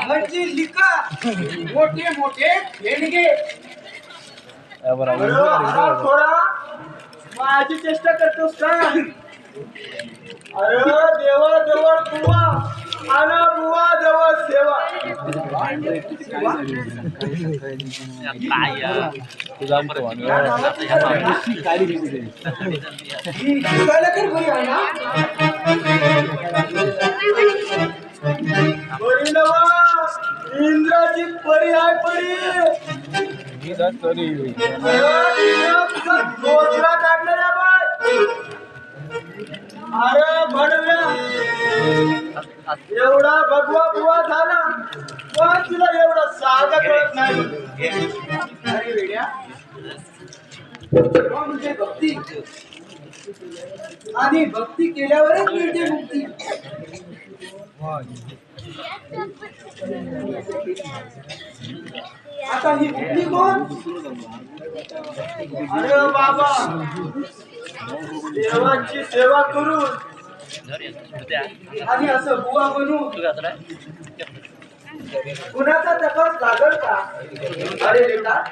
म्हणजे लिका मोठे मोठे देणगे थोडा माझी चेष्टा करतोस का? अरे देवा जवळ बुवा आला बुवा जवळ सेवा इंद्राची परी आहे परी दोसरा काढलेला बाय अरे म्हणूया एवढा भगवा बुवा झाला पण तुला एवढा साधा कळत नाही. अरे वेड्या म्हणजे भक्ती आणि भक्ती केल्यावरच मिळते मुक्ती. आता ही मुक्ती कोण? अरे बाबा देवाची सेवा करून आणि असं बुवा बनून कुणाचा तपास लागल का? अरे बेटा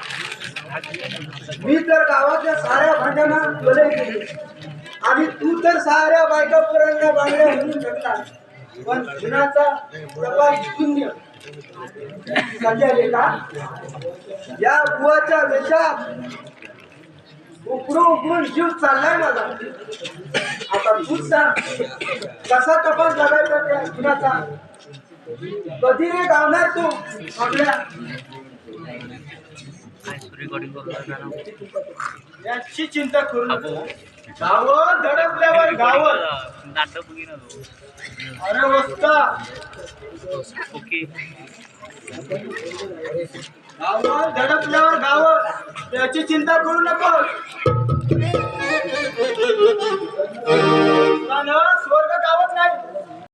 मी तर गावातल्या साऱ्या भांड्यांना बलई केली आणि तू तर साऱ्या बायका पोरांना बांगड्या म्हणून टाकला पण कुणाचा तपास शून्य. सध्या बेटा या बुवाच्या वेशात उकडून जीव चाललाय माझा. आता तूच सांग कसा तपास लागायचा त्या कुणाचा? कधी रे गावणार तू आपल्या याची चिंता करू नको. गावावर धडकल्यावर गावावर अरे वस्ता गावावर धडकल्यावर गावावर त्याची चिंता करू नको.